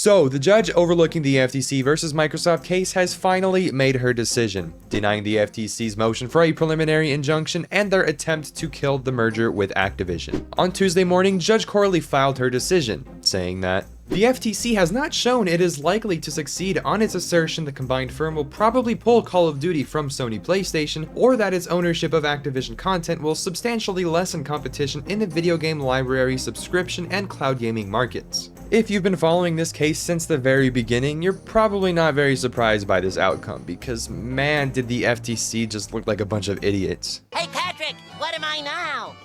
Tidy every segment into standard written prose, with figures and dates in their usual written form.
So, the judge overlooking the FTC versus Microsoft case has finally made her decision, denying the FTC's motion for a preliminary injunction and their attempt to kill the merger with Activision. On Tuesday morning, Judge Corley filed her decision, saying that the FTC has not shown it is likely to succeed on its assertion the combined firm will probably pull Call of Duty from Sony PlayStation, or that its ownership of Activision content will substantially lessen competition in the video game library, subscription, and cloud gaming markets. If you've been following this case since the very beginning, you're probably not very surprised by this outcome, because man, did the FTC just look like a bunch of idiots. Hey Patrick, what am I now?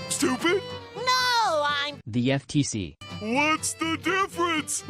Stupid? No, I'm... The FTC. What's the difference?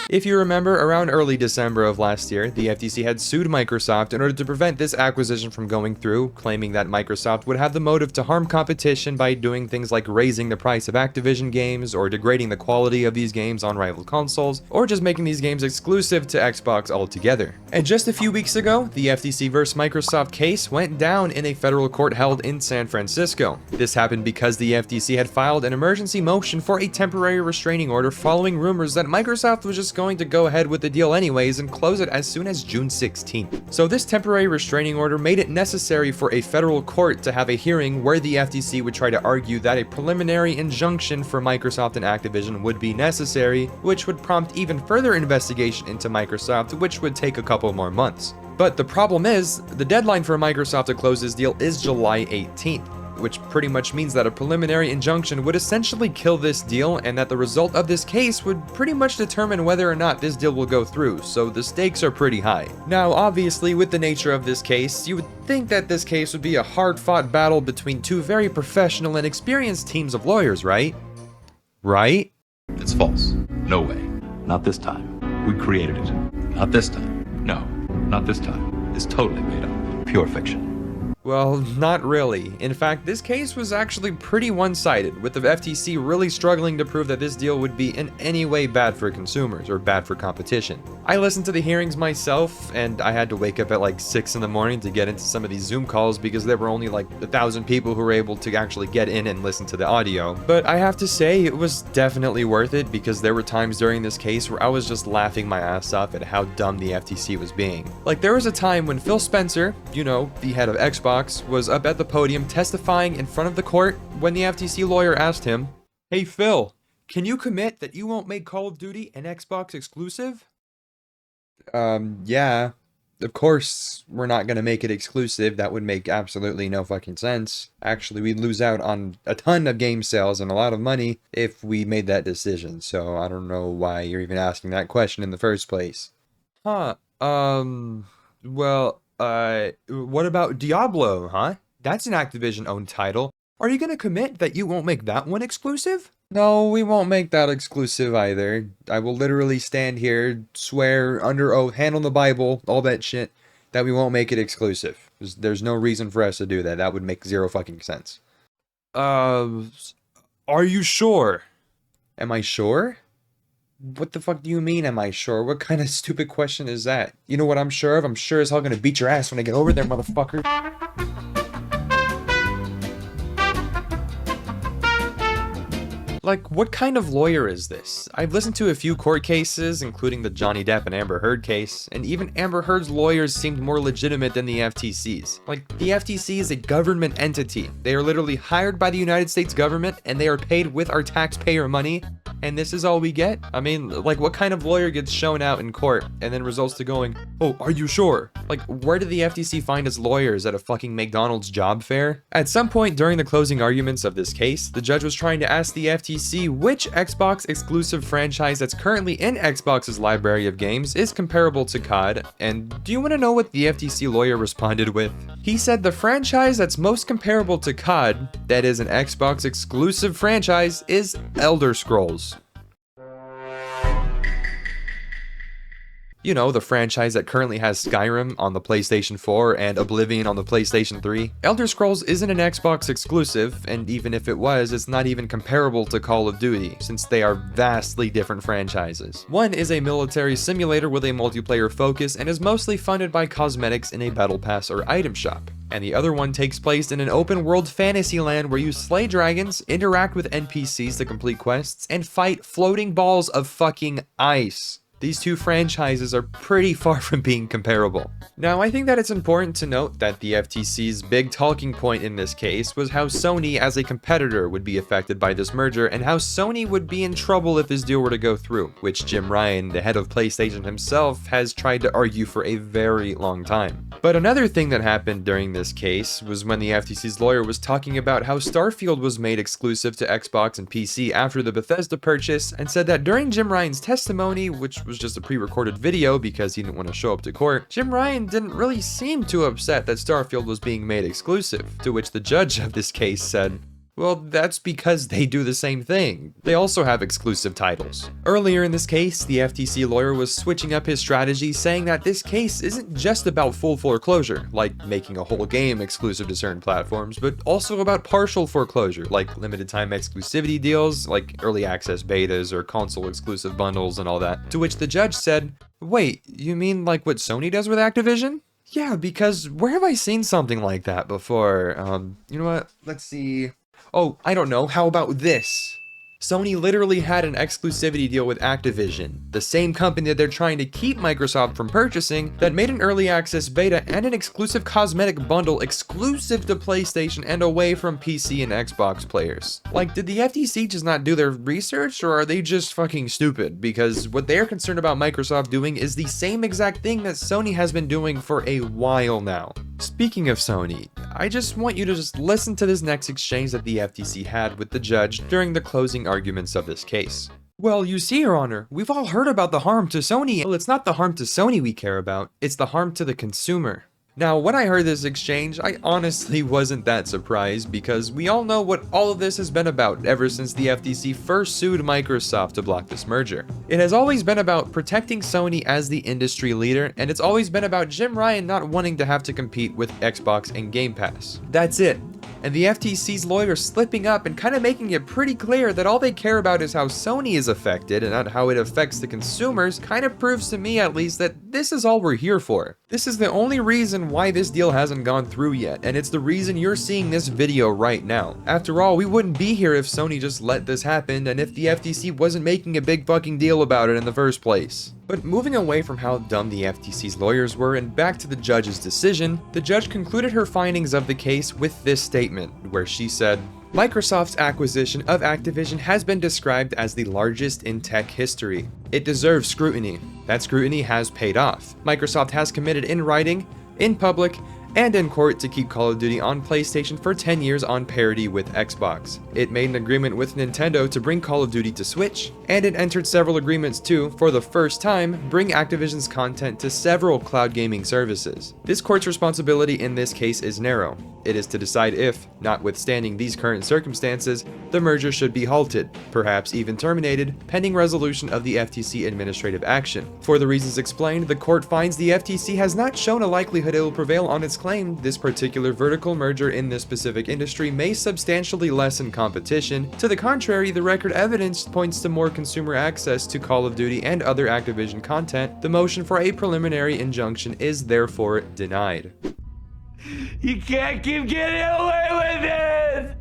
If you remember, around early December of last year, the FTC had sued Microsoft in order to prevent this acquisition from going through, claiming that Microsoft would have the motive to harm competition by doing things like raising the price of Activision games, or degrading the quality of these games on rival consoles, or just making these games exclusive to Xbox altogether. And just a few weeks ago, the FTC vs. Microsoft case went down in a federal court held in San Francisco. This happened because the FTC had filed an emergency motion for a temporary restraining order following rumors that Microsoft was just going to go ahead with the deal anyways and close it as soon as June 16th. So this temporary restraining order made it necessary for a federal court to have a hearing where the FTC would try to argue that a preliminary injunction for Microsoft and Activision would be necessary, which would prompt even further investigation into Microsoft, which would take a couple more months. But the problem is, the deadline for Microsoft to close this deal is July 18th. Which pretty much means that a preliminary injunction would essentially kill this deal, and that the result of this case would pretty much determine whether or not this deal will go through, so the stakes are pretty high. Now, obviously, with the nature of this case, you would think that this case would be a hard-fought battle between two very professional and experienced teams of lawyers, right? Right? It's false. No way. Not this time. We created it. Not this time. No, not this time. It's totally made up. Pure fiction. Well, not really. In fact, this case was actually pretty one-sided, with the FTC really struggling to prove that this deal would be in any way bad for consumers or bad for competition. I listened to the hearings myself, and I had to wake up at like 6 in the morning to get into some of these Zoom calls because there were only like 1,000 people who were able to actually get in and listen to the audio. But I have to say, it was definitely worth it because there were times during this case where I was just laughing my ass off at how dumb the FTC was being. Like, there was a time when Phil Spencer, you know, the head of Xbox, was up at the podium testifying in front of the court when the FTC lawyer asked him, "Hey Phil, can you commit that you won't make Call of Duty an Xbox exclusive?" Yeah. Of course, we're not gonna make it exclusive. That would make absolutely no fucking sense. Actually, we'd lose out on a ton of game sales and a lot of money if we made that decision. So I don't know why you're even asking that question in the first place. Well, what about Diablo, huh? That's an Activision-owned title. Are you gonna commit that you won't make that one exclusive? No, we won't make that exclusive either. I will literally stand here, swear under oath, hand on the Bible, all that shit, that we won't make it exclusive. There's no reason for us to do that. That would make zero fucking sense. Are you sure? Am I sure? What the fuck do you mean, am I sure? What kind of stupid question is that? You know what I'm sure of? I'm sure as hell gonna beat your ass when I get over there, motherfucker. Like, what kind of lawyer is this? I've listened to a few court cases, including the Johnny Depp and Amber Heard case, and even Amber Heard's lawyers seemed more legitimate than the FTC's. Like, the FTC is a government entity. They are literally hired by the United States government, and they are paid with our taxpayer money, and this is all we get? I mean, like, what kind of lawyer gets shown out in court, and then results to going, "Oh, are you sure?" Like, where did the FTC find its lawyers, at a fucking McDonald's job fair? At some point during the closing arguments of this case, the judge was trying to ask the FTC which Xbox exclusive franchise that's currently in Xbox's library of games is comparable to COD, and do you want to know what the FTC lawyer responded with? He said the franchise that's most comparable to COD, that is an Xbox exclusive franchise, is Elder Scrolls. You know, the franchise that currently has Skyrim on the PlayStation 4 and Oblivion on the PlayStation 3. Elder Scrolls isn't an Xbox exclusive, and even if it was, it's not even comparable to Call of Duty, since they are vastly different franchises. One is a military simulator with a multiplayer focus and is mostly funded by cosmetics in a battle pass or item shop. And the other one takes place in an open world fantasy land where you slay dragons, interact with NPCs to complete quests, and fight floating balls of fucking ice. These two franchises are pretty far from being comparable. Now, I think that it's important to note that the FTC's big talking point in this case was how Sony as a competitor would be affected by this merger and how Sony would be in trouble if this deal were to go through, which Jim Ryan, the head of PlayStation himself, has tried to argue for a very long time. But another thing that happened during this case was when the FTC's lawyer was talking about how Starfield was made exclusive to Xbox and PC after the Bethesda purchase, and said that during Jim Ryan's testimony, which was just a pre-recorded video because he didn't want to show up to court, Jim Ryan didn't really seem too upset that Starfield was being made exclusive, to which the judge of this case said, well, that's because they do the same thing. They also have exclusive titles. Earlier in this case, the FTC lawyer was switching up his strategy, saying that this case isn't just about full foreclosure, like making a whole game exclusive to certain platforms, but also about partial foreclosure, like limited time exclusivity deals, like early access betas or console exclusive bundles and all that. To which the judge said, wait, you mean like what Sony does with Activision? Yeah, because where have I seen something like that before? You know what? Let's see. Oh, I don't know, how about this? Sony literally had an exclusivity deal with Activision, the same company that they're trying to keep Microsoft from purchasing, that made an early access beta and an exclusive cosmetic bundle exclusive to PlayStation and away from PC and Xbox players. Like, did the FTC just not do their research, or are they just fucking stupid? Because what they're concerned about Microsoft doing is the same exact thing that Sony has been doing for a while now. Speaking of Sony, I just want you to just listen to this next exchange that the FTC had with the judge during the closing arguments of this case. Well, you see, Your Honor, we've all heard about the harm to Sony. Well, it's not the harm to Sony we care about, it's the harm to the consumer. Now, when I heard this exchange, I honestly wasn't that surprised because we all know what all of this has been about ever since the FTC first sued Microsoft to block this merger. It has always been about protecting Sony as the industry leader, and it's always been about Jim Ryan not wanting to have to compete with Xbox and Game Pass. That's it. And the FTC's lawyer slipping up and kind of making it pretty clear that all they care about is how Sony is affected and not how it affects the consumers kind of proves to me at least that this is all we're here for. This is the only reason why this deal hasn't gone through yet, and it's the reason you're seeing this video right now. After all, we wouldn't be here if Sony just let this happen and if the FTC wasn't making a big fucking deal about it in the first place. But moving away from how dumb the FTC's lawyers were and back to the judge's decision, the judge concluded her findings of the case with this statement, where she said, Microsoft's acquisition of Activision has been described as the largest in tech history. It deserves scrutiny. That scrutiny has paid off. Microsoft has committed in writing, in public, and in court to keep Call of Duty on PlayStation for 10 years on parity with Xbox. It made an agreement with Nintendo to bring Call of Duty to Switch, and it entered several agreements to, for the first time, bring Activision's content to several cloud gaming services. This court's responsibility in this case is narrow. It is to decide if, notwithstanding these current circumstances, the merger should be halted, perhaps even terminated, pending resolution of the FTC administrative action. For the reasons explained, the court finds the FTC has not shown a likelihood it will prevail on its claim this particular vertical merger in this specific industry may substantially lessen competition. To the contrary, the record evidence points to more consumer access to Call of Duty and other Activision content. The motion for a preliminary injunction is therefore denied. You can't keep getting away with this!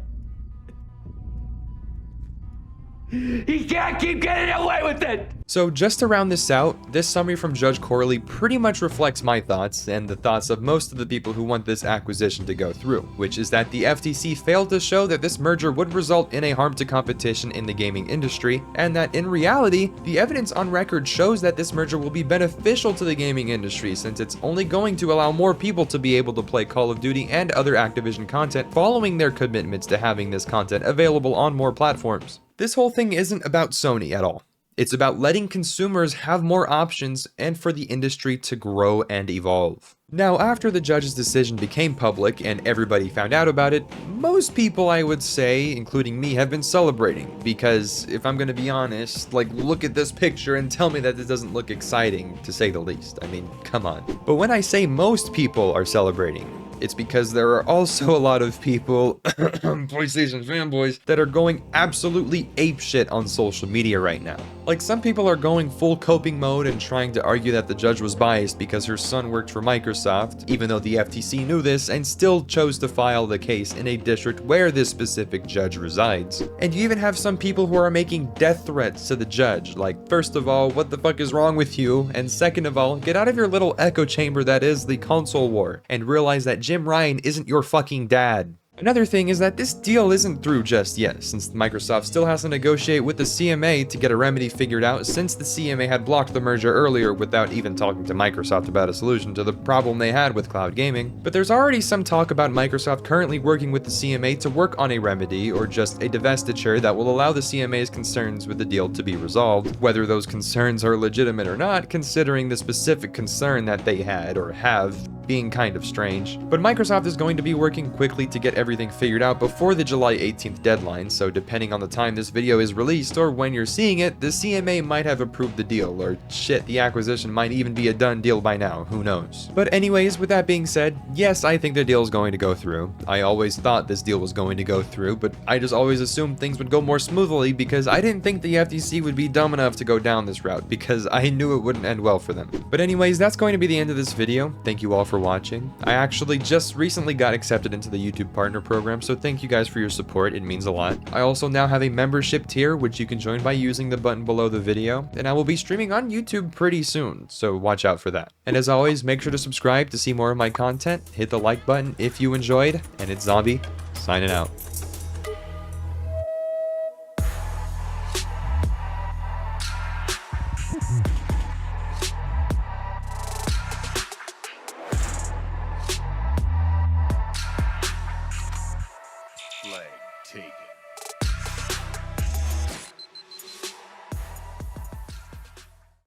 You can't keep getting away with it! So just to round this out, this summary from Judge Corley pretty much reflects my thoughts and the thoughts of most of the people who want this acquisition to go through, which is that the FTC failed to show that this merger would result in a harm to competition in the gaming industry, and that in reality, the evidence on record shows that this merger will be beneficial to the gaming industry since it's only going to allow more people to be able to play Call of Duty and other Activision content following their commitments to having this content available on more platforms. This whole thing isn't about Sony at all. It's about letting consumers have more options and for the industry to grow and evolve. Now, after the judge's decision became public and everybody found out about it, most people, I would say, including me, have been celebrating. Because, if I'm gonna be honest, like, look at this picture and tell me that this doesn't look exciting, to say the least. I mean, come on. But when I say most people are celebrating, it's because there are also a lot of people, PlayStation fanboys, that are going absolutely apeshit on social media right now. Like, some people are going full coping mode and trying to argue that the judge was biased because her son worked for Microsoft, even though the FTC knew this and still chose to file the case in a district where this specific judge resides. And you even have some people who are making death threats to the judge, like, first of all, what the fuck is wrong with you? And second of all, get out of your little echo chamber that is the console war, and realize that Jim Ryan isn't your fucking dad. Another thing is that this deal isn't through just yet, since Microsoft still has to negotiate with the CMA to get a remedy figured out, since the CMA had blocked the merger earlier without even talking to Microsoft about a solution to the problem they had with cloud gaming. But there's already some talk about Microsoft currently working with the CMA to work on a remedy, or just a divestiture that will allow the CMA's concerns with the deal to be resolved, whether those concerns are legitimate or not, considering the specific concern that they had, or have, being kind of strange. But Microsoft is going to be working quickly to get everything figured out before the July 18th deadline, so depending on the time this video is released or when you're seeing it, the CMA might have approved the deal, or shit, the acquisition might even be a done deal by now, who knows. But anyways, with that being said, yes, I think the deal is going to go through. I always thought this deal was going to go through, but I just always assumed things would go more smoothly because I didn't think the FTC would be dumb enough to go down this route, because I knew it wouldn't end well for them. But anyways, that's going to be the end of this video. Thank you all for watching. I actually just recently got accepted into the YouTube Partner Program, so thank you guys for your support, it means a lot. I also now have a membership tier, which you can join by using the button below the video, and I will be streaming on YouTube pretty soon, so watch out for that. And as always, make sure to subscribe to see more of my content, hit the like button if you enjoyed, and it's Zombie, signing out.